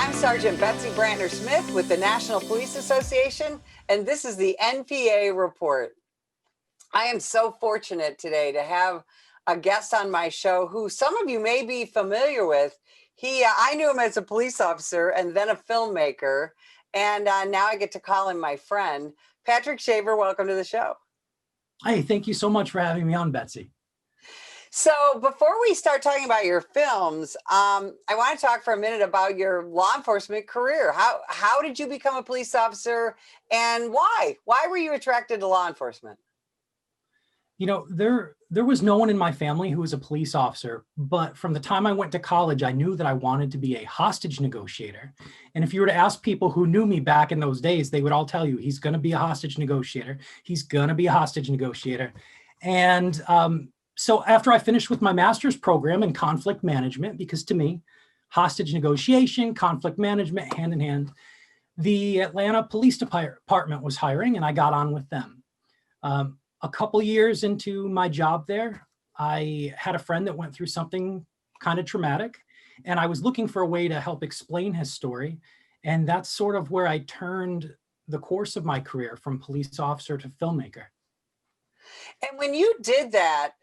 I'm Sergeant Betsy Brantner-Smith with the National Police Association, and this is the NPA Report. I am so fortunate today to have a guest on my show who some of you may be familiar with. I knew him as a police officer and then a filmmaker, and now I get to call him my friend. Patrick Shaver, welcome to the show. Hey, thank you so much for having me on, Betsy. So before we start talking about your films, I want to talk for a minute about your law enforcement career. How did you become a police officer, and why? Why were you attracted to law enforcement? You know, there was no one in my family who was a police officer, but from the time I went to college, I knew that I wanted to be a hostage negotiator. And if you were to ask people who knew me back in those days, they would all tell you, he's going to be a hostage negotiator. He's going to be a hostage negotiator. And so after I finished with my master's program in conflict management, because to me, hostage negotiation, conflict management, hand in hand, the Atlanta Police Department was hiring, and I got on with them. A couple years into my job there, I had a friend that went through something kind of traumatic, and I was looking for a way to help explain his story. And that's sort of where I turned the course of my career from police officer to filmmaker. And when you did that,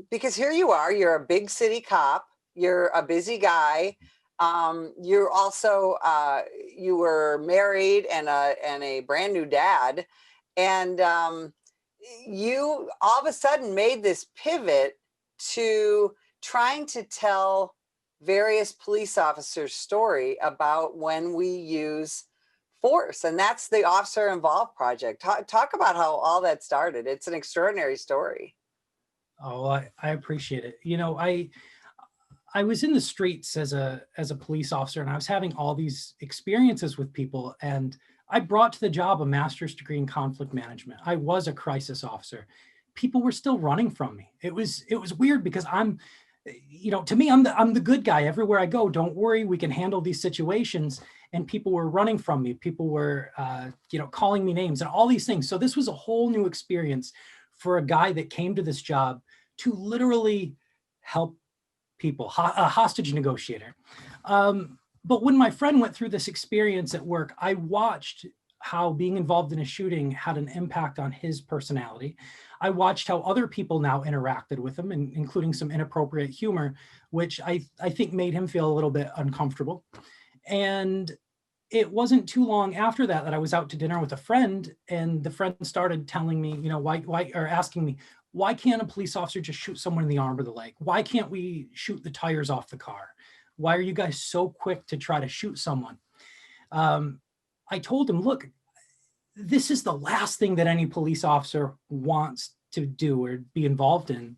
because here you are, you're a big city cop, you're a busy guy. You're also, you were married and a brand new dad. And you all of a sudden made this pivot to trying to tell various police officers' story about when we use force, and that's the Officer Involved Project. Talk about how all that started. It's an extraordinary story. Oh, I appreciate it. You know, I was in the streets as a police officer, and I was having all these experiences with people, and I brought to the job a master's degree in conflict management. I was a crisis officer. People were still running from me. It was weird because to me, I'm the good guy everywhere I go. Don't worry, we can handle these situations. And people were running from me. People were, calling me names and all these things. So this was a whole new experience for a guy that came to this job to literally help people, a hostage negotiator. But when my friend went through this experience at work, I watched how being involved in a shooting had an impact on his personality. I watched how other people now interacted with him, including some inappropriate humor, which I think made him feel a little bit uncomfortable. And it wasn't too long after that I was out to dinner with a friend, and the friend started telling me, asking me, why can't a police officer just shoot someone in the arm or the leg? Why can't we shoot the tires off the car? Why are you guys so quick to try to shoot someone? I told him, look, this is the last thing that any police officer wants to do or be involved in.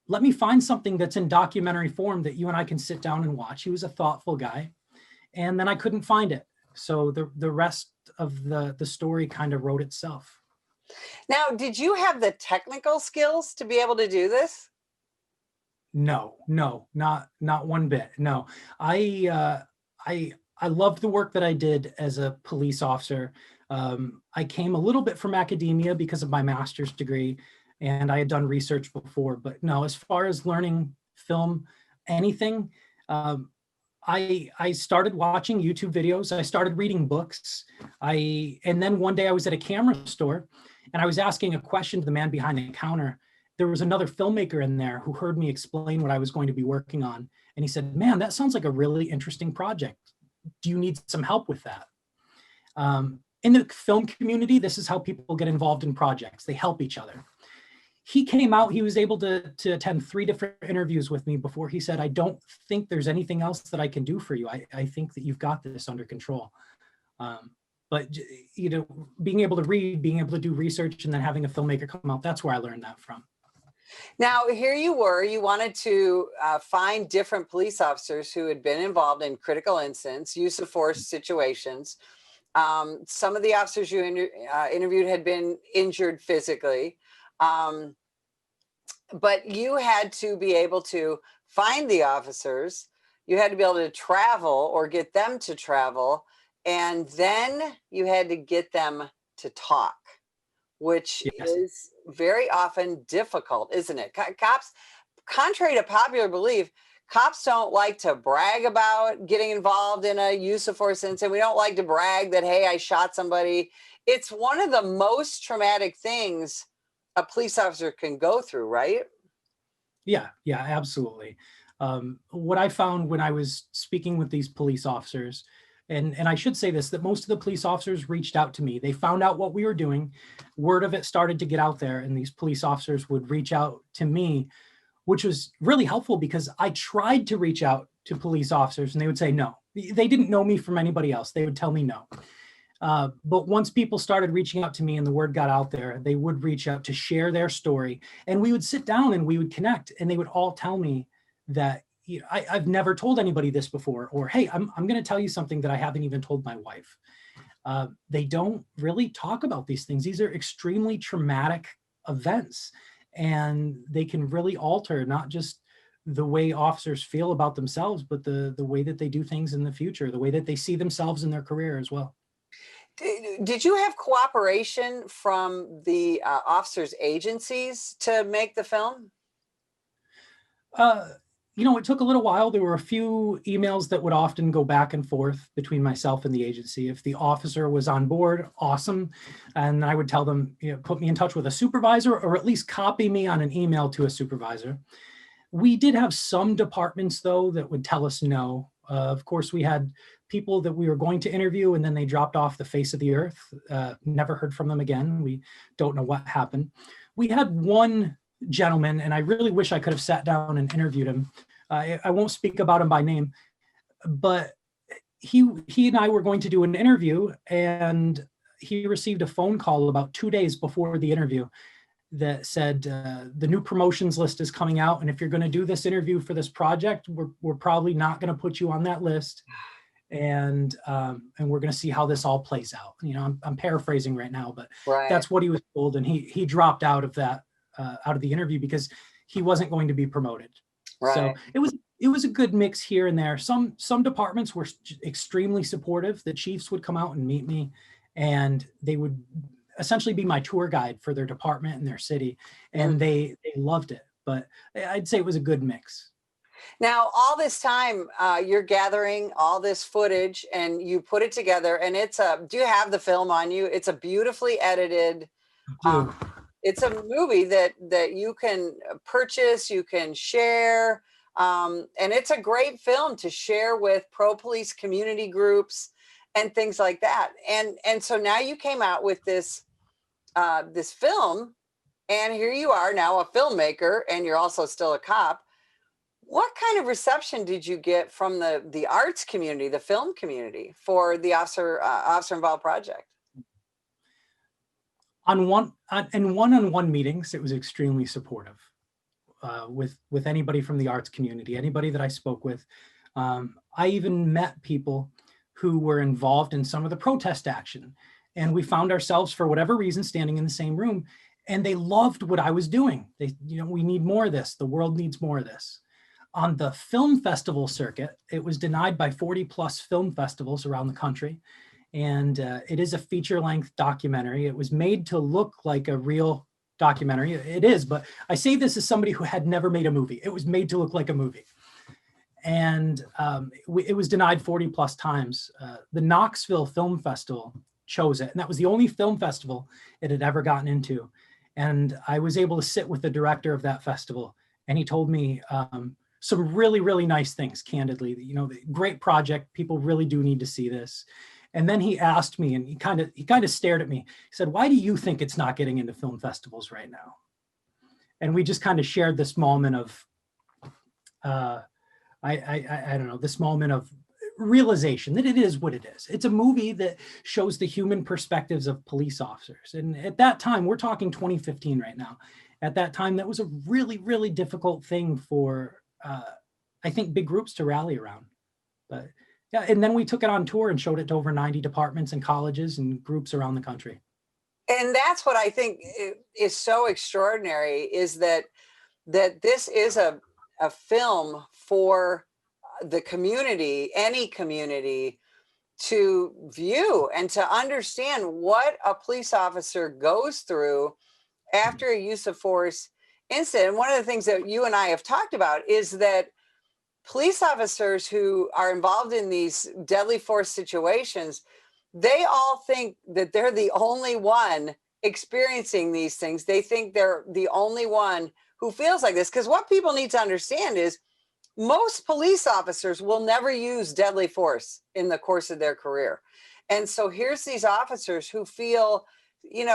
Let me find something that's in documentary form that you and I can sit down and watch. He was a thoughtful guy. And then I couldn't find it. So the rest of the story kind of wrote itself. Now, did you have the technical skills to be able to do this? No, not one bit. No, I loved the work that I did as a police officer. I came a little bit from academia because of my master's degree, and I had done research before. But no, as far as learning film, anything, I started watching YouTube videos. I started reading books. And then one day I was at a camera store, and I was asking a question to the man behind the counter. There was another filmmaker in there who heard me explain what I was going to be working on. And he said, man, that sounds like a really interesting project. Do you need some help with that? In the film community, this is how people get involved in projects. They help each other. He came out, he was able to attend 3 different interviews with me before he said, I don't think there's anything else that I can do for you. I think that you've got this under control. But being able to read, being able to do research, and then having a filmmaker come out, that's where I learned that from. Now, here you were, you wanted to find different police officers who had been involved in critical incidents, use of force situations. Some of the officers you interviewed had been injured physically. But you had to be able to find the officers. You had to be able to travel or get them to travel. And then you had to get them to talk, which is very often difficult, isn't it? Cops, contrary to popular belief, cops don't like to brag about getting involved in a use of force incident. We don't like to brag that, hey, I shot somebody. It's one of the most traumatic things a police officer can go through, right? Yeah, absolutely. What I found when I was speaking with these police officers, and I should say this, that most of the police officers reached out to me. They found out what we were doing. Word of it started to get out there, and these police officers would reach out to me, which was really helpful because I tried to reach out to police officers and they would say no. They didn't know me from anybody else. They would tell me no. But once people started reaching out to me and the word got out there, they would reach out to share their story. And we would sit down and we would connect, and they would all tell me that, you know, I've never told anybody this before, or, hey, I'm going to tell you something that I haven't even told my wife. They don't really talk about these things. These are extremely traumatic events, and they can really alter not just the way officers feel about themselves, but the way that they do things in the future, the way that they see themselves in their career as well. Did you have cooperation from the officers' agencies to make the film? Uh, you know, it took a little while. There were a few emails that would often go back and forth between myself and the agency. If the officer was on board, awesome. And I would tell them, you know, put me in touch with a supervisor, or at least copy me on an email to a supervisor. We did have some departments, though, that would tell us no. Of course, we had people that we were going to interview and then they dropped off the face of the earth. Never heard from them again. We don't know what happened. We had one gentleman, and I really wish I could have sat down and interviewed him. I won't speak about him by name, but he and I were going to do an interview, and he received a phone call about 2 days before the interview that said, the new promotions list is coming out, and if you're going to do this interview for this project, we're probably not going to put you on that list, and we're going to see how this all plays out. You know, I'm paraphrasing right now, but Right. that's what he was told, and he dropped out of that out of the interview because he wasn't going to be promoted. Right. So it was a good mix here and there. Some departments were extremely supportive. The chiefs would come out and meet me, and they would essentially be my tour guide for their department and their city, and they loved it. But I'd say it was a good mix. Now, all this time, you're gathering all this footage and you put it together, and do you have the film on you? It's a beautifully edited, it's a movie that you can purchase, you can share, and it's a great film to share with pro-police community groups and things like that. And so now you came out with this this film, and here you are now, a filmmaker, and you're also still a cop. What kind of reception did you get from the arts community, the film community, for the officer involved project? In one-on-one meetings, it was extremely supportive with anybody from the arts community, anybody that I spoke with. I even met people who were involved in some of the protest action, and we found ourselves, for whatever reason, standing in the same room, and they loved what I was doing. They, you know, we need more of this. The world needs more of this. On the film festival circuit, it was denied by 40 plus film festivals around the country. And it is a feature-length documentary. It was made to look like a real documentary. It is, but I say this as somebody who had never made a movie. It was made to look like a movie. And it was denied 40 plus times. The Knoxville Film Festival chose it, and that was the only film festival it had ever gotten into. And I was able to sit with the director of that festival, and he told me some really, really nice things, candidly. You know, great project. People really do need to see this. And then he asked me, and he kind of stared at me. He said, "Why do you think it's not getting into film festivals right now?" And we just kind of shared this moment of, I don't know, this moment of realization that it is what it is. It's a movie that shows the human perspectives of police officers. And at that time, we're talking 2015 right now. At that time, that was a really, really difficult thing for, I think, big groups to rally around. But yeah, and then we took it on tour and showed it to over 90 departments and colleges and groups around the country. And that's what I think is so extraordinary, is that this is a film for the community, any community, to view and to understand what a police officer goes through after a use of force incident. And one of the things that you and I have talked about is that police officers who are involved in these deadly force situations, they all think that they're the only one experiencing these things. They think they're the only one who feels like this. Because what people need to understand is most police officers will never use deadly force in the course of their career. And so here's these officers who feel,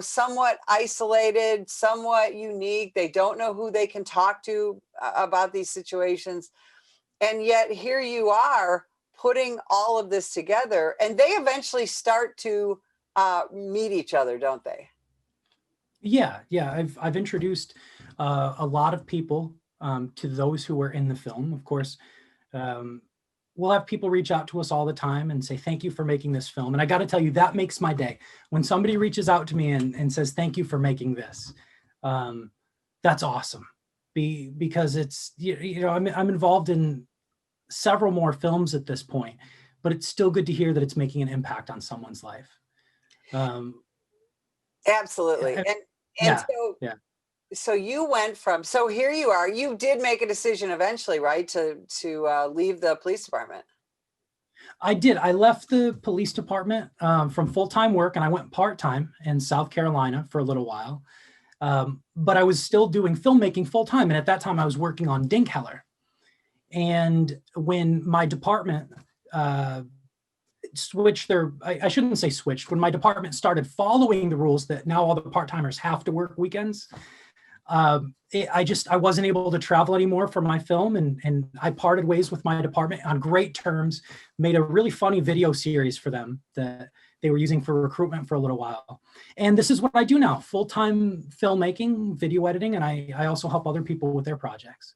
somewhat isolated, somewhat unique. They don't know who they can talk to about these situations. And yet here you are putting all of this together, and they eventually start to meet each other, don't they? Yeah, yeah. I've introduced a lot of people to those who were in the film. Of course, um, we'll have people reach out to us all the time and say, thank you for making this film. And I got to tell you, that makes my day. When somebody reaches out to me and says, thank you for making this, that's awesome. Because it's, I'm involved in several more films at this point, but it's still good to hear that it's making an impact on someone's life. Absolutely. And Yeah, yeah. so you went from, so here you are, you did make a decision eventually, right? To leave the police department. I did. I left the police department from full-time work, and I went part-time in South Carolina for a little while. But I was still doing filmmaking full-time. And at that time I was working on Keller. And when my department switched I shouldn't say switched, when my department started following the rules that now all the part-timers have to work weekends, I wasn't able to travel anymore for my film, and I parted ways with my department on great terms, made a really funny video series for them that they were using for recruitment for a little while. And this is what I do now, full-time filmmaking, video editing, and I also help other people with their projects.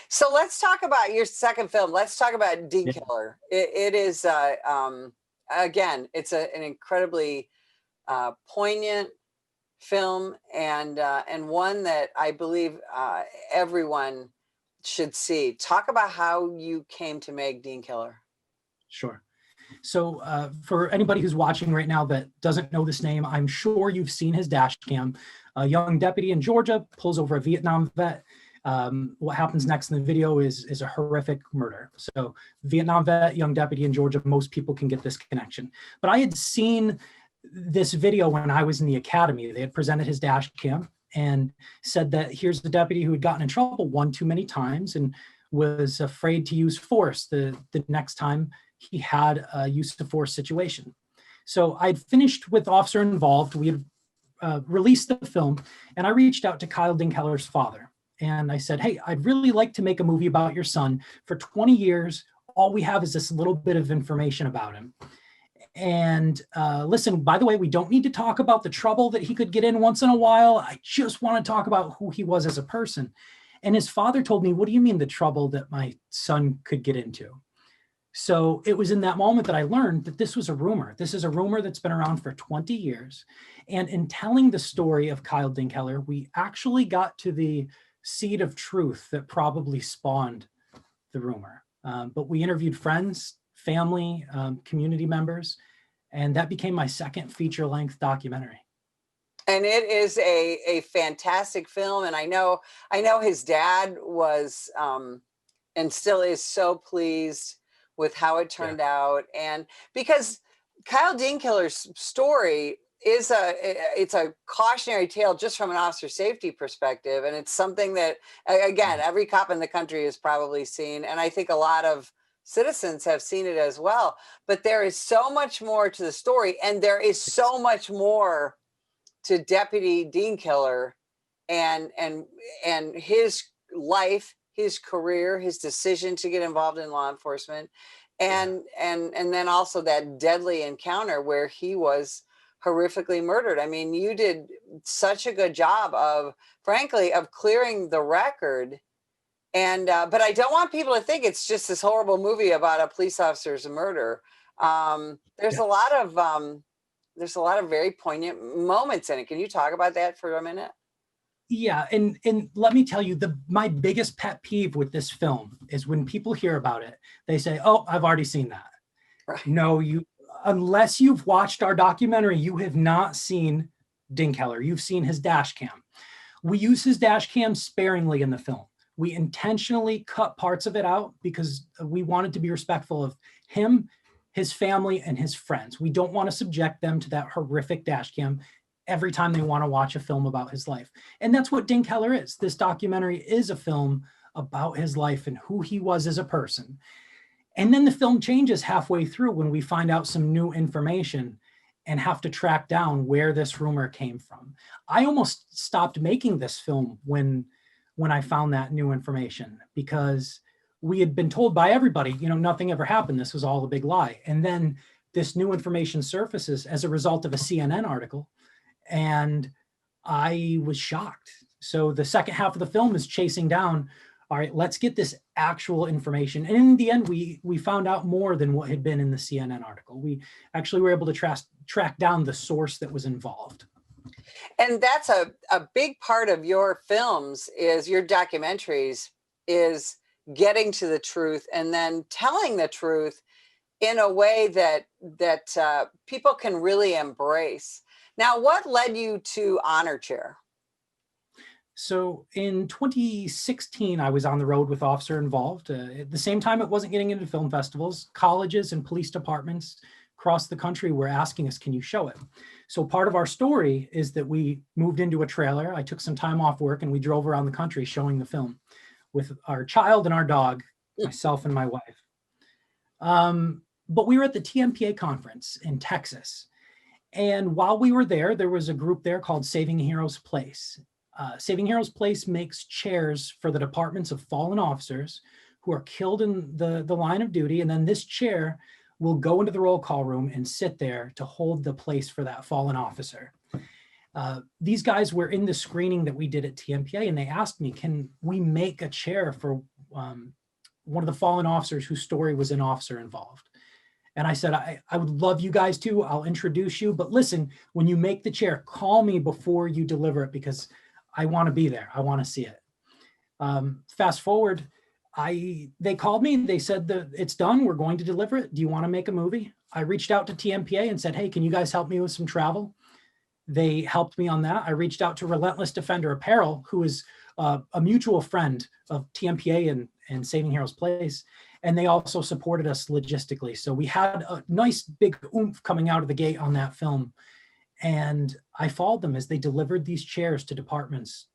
So let's talk about your second film. Let's talk about Yeah. Keller. It is, again, it's an incredibly poignant film, and one that I believe everyone should see. Talk about how you came to make Keller. Sure. So for anybody who's watching right now that doesn't know this name, I'm sure you've seen his dash cam. A young deputy in Georgia pulls over a Vietnam vet. What happens next in the video is a horrific murder. So Vietnam vet, young deputy in Georgia, most people can get this connection. But I had seen this video when I was in the academy. They had presented his dash cam and said that here's the deputy who had gotten in trouble one too many times and was afraid to use force the next time he had a use of force situation. So I'd finished with Officer Involved. We had released the film, and I reached out to Kyle Dinkeller's father. And I said, hey, I'd really like to make a movie about your son. For 20 years, all we have is this little bit of information about him. And listen, by the way, we don't need to talk about the trouble that he could get in once in a while. I just want to talk about who he was as a person. And his father told me, what do you mean the trouble that my son could get into? So it was in that moment that I learned that this was a rumor. This is a rumor that's been around for 20 years. And in telling the story of Kyle Dinkeller, we actually got to the seed of truth that probably spawned the rumor. But we interviewed friends, family, community members, and that became my second feature-length documentary. And it is a fantastic film. And I know his dad was and still is so pleased with how it turned out. And because Kyle Dinkeller's story is it's a cautionary tale just from an officer safety perspective. And it's something that, again, every cop in the country has probably seen. And I think a lot of citizens have seen it as well. But there is so much more to the story, and there is so much more to Deputy Dinkeller and his life, his career, his decision to get involved in law enforcement, and then also that deadly encounter where he was horrifically murdered. I mean, you did such a good job of, frankly, of clearing the record. And but I don't want people to think it's just this horrible movie about a police officer's murder. There's a lot of very poignant moments in it. Can you talk about that for a minute? Yeah, and let me tell you, my biggest pet peeve with this film is when people hear about it, they say, "Oh, I've already seen that." Right. No, unless you've watched our documentary, you have not seen Dinkeller. You've seen his dash cam. We use his dash cam sparingly in the film. We intentionally cut parts of it out because we wanted to be respectful of him, his family, and his friends. We don't want to subject them to that horrific dash cam every time they want to watch a film about his life. And that's what Ding Keller is. This documentary is a film about his life and who he was as a person. And then the film changes halfway through when we find out some new information and have to track down where this rumor came from. I almost stopped making this film when I found that new information, because we had been told by everybody, nothing ever happened. This was all a big lie. And then this new information surfaces as a result of a CNN article, and I was shocked. So the second half of the film is chasing down, all right, let's get this actual information. And in the end, we found out more than what had been in the CNN article. We actually were able to track down the source that was involved. And that's a big part of your films, is your documentaries, is getting to the truth and then telling the truth in a way that people can really embrace. Now, what led you to Honor Chair? So in 2016, I was on the road with Officer Involved. At the same time, it wasn't getting into film festivals. Colleges and police departments across the country were asking us, can you show it? So part of our story is that we moved into a trailer. I took some time off work and we drove around the country showing the film with our child and our dog, myself and my wife. But we were at the TMPA conference in Texas. And while we were there, there was a group there called Saving Heroes Place. Saving Heroes Place makes chairs for the departments of fallen officers who are killed in the line of duty. And then this chair will go into the roll call room and sit there to hold the place for that fallen officer. These guys were in the screening that we did at TMPA, and they asked me, can we make a chair for one of the fallen officers whose story was an officer involved? And I said, I would love you guys to. I'll introduce you. But listen, when you make the chair, call me before you deliver it, because I want to be there. I want to see it. Fast forward, they called me. They said that it's done. We're going to deliver it. Do you want to make a movie? I reached out to TMPA and said, hey, can you guys help me with some travel? They helped me on that. I reached out to Relentless Defender Apparel, who is a mutual friend of TMPA and Saving Heroes Place. And they also supported us logistically. So we had a nice big oomph coming out of the gate on that film. And I followed them as they delivered these chairs to departments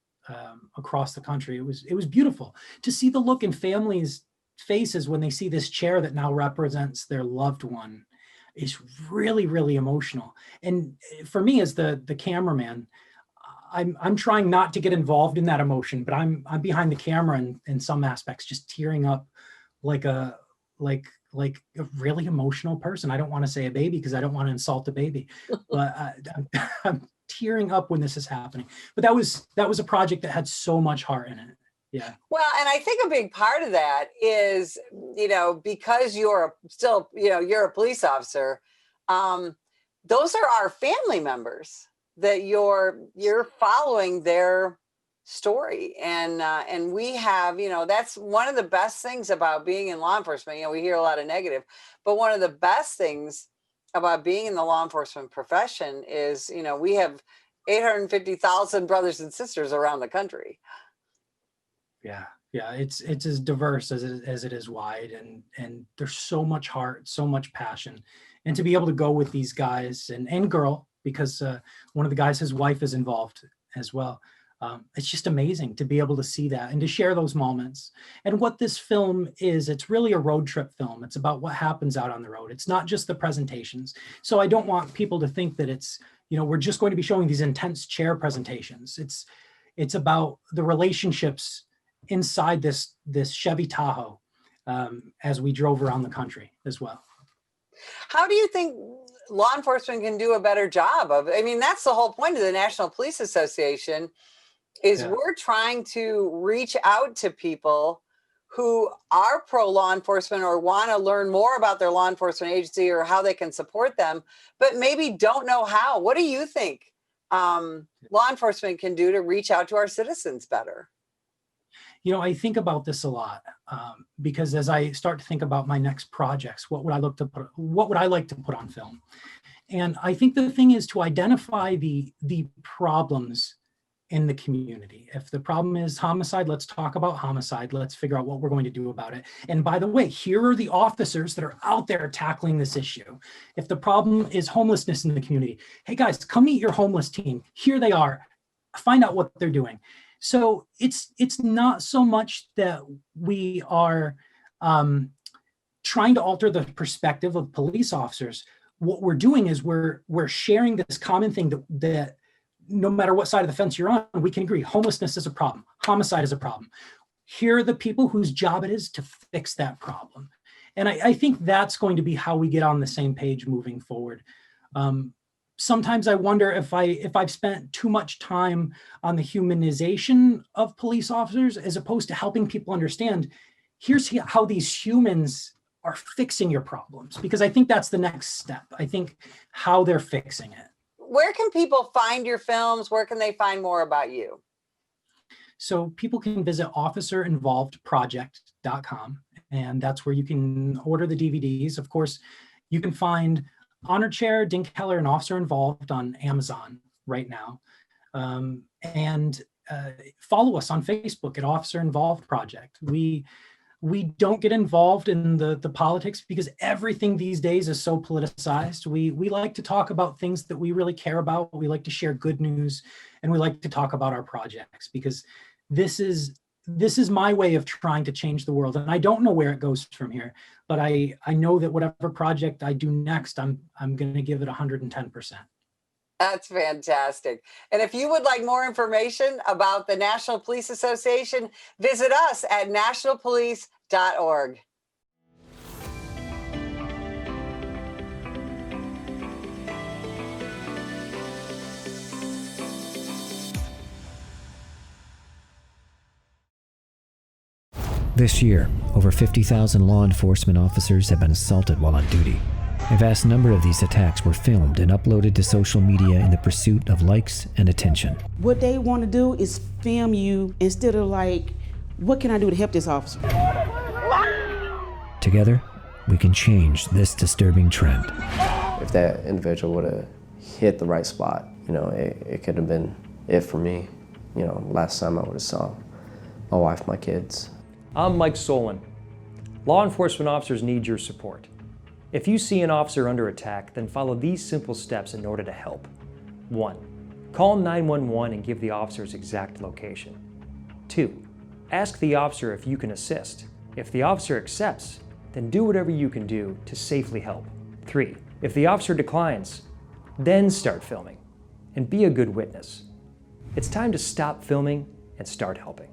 across the country. It was beautiful to see the look in families' faces when they see this chair that now represents their loved one. It's really, really emotional. And for me, as the cameraman, I'm trying not to get involved in that emotion, but I'm behind the camera in some aspects, just tearing up like a really emotional person. I don't want to say a baby because I don't want to insult a baby, but I'm tearing up when this is happening. But that was a project that had so much heart in it. Yeah. Well, and I think a big part of that is, because you're still, you're a police officer, those are our family members that you're following their story. And we have, that's one of the best things about being in law enforcement. We hear a lot of negative, but one of the best things about being in the law enforcement profession is, we have 850,000 brothers and sisters around the country. Yeah. It's as diverse as it is wide, and there's so much heart, so much passion. And to be able to go with these guys and girl, because one of the guys, his wife is involved as well. It's just amazing to be able to see that and to share those moments. And what this film is, it's really a road trip film. It's about what happens out on the road. It's not just the presentations. So I don't want people to think that it's, we're just going to be showing these intense chair presentations. It's about the relationships inside this Chevy Tahoe as we drove around the country as well. How do you think law enforcement can do a better job of, that's the whole point of the National Police Association, is we're trying to reach out to people who are pro law enforcement or want to learn more about their law enforcement agency or how they can support them, but maybe don't know how. What do you think law enforcement can do to reach out to our citizens better? I think about this a lot because as I start to think about my next projects, what would I like to put on film? And I think the thing is to identify the problems in the community. If the problem is homicide, let's talk about homicide. Let's figure out what we're going to do about it. And by the way, here are the officers that are out there tackling this issue. If the problem is homelessness in the community, hey guys, come meet your homeless team. Here they are. Find out what they're doing. So it's not so much that we are trying to alter the perspective of police officers. What we're doing is we're sharing this common thing that no matter what side of the fence you're on, we can agree homelessness is a problem, homicide is a problem. Here are the people whose job it is to fix that problem. And I think that's going to be how we get on the same page moving forward. Sometimes I wonder if I've spent too much time on the humanization of police officers as opposed to helping people understand, here's how these humans are fixing your problems, because I think that's the next step. I think how they're fixing it. Where can people find your films? Where can they find more about you? So people can visit officerinvolvedproject.com, and that's where you can order the DVDs. Of course, you can find Honor Chair, Dink Keller, and Officer Involved on Amazon right now. And follow us on Facebook at Officer Involved Project. We don't get involved in the politics because everything these days is so politicized. We like to talk about things that we really care about. We like to share good news, and we like to talk about our projects, because this is my way of trying to change the world. And I don't know where it goes from here, but I know that whatever project I do next, I'm going to give it 110%. That's fantastic. And if you would like more information about the National Police Association, visit us at nationalpolice.org. This year, over 50,000 law enforcement officers have been assaulted while on duty. A vast number of these attacks were filmed and uploaded to social media in the pursuit of likes and attention. What they want to do is film you instead of like, what can I do to help this officer? Together, we can change this disturbing trend. If that individual would have hit the right spot, it could have been it for me. Last time I would have saw my wife, my kids. I'm Mike Solon. Law enforcement officers need your support. If you see an officer under attack, then follow these simple steps in order to help. 1. Call 911 and give the officer's exact location. 2. Ask the officer if you can assist. If the officer accepts, then do whatever you can do to safely help. 3. If the officer declines, then start filming and be a good witness. It's time to stop filming and start helping.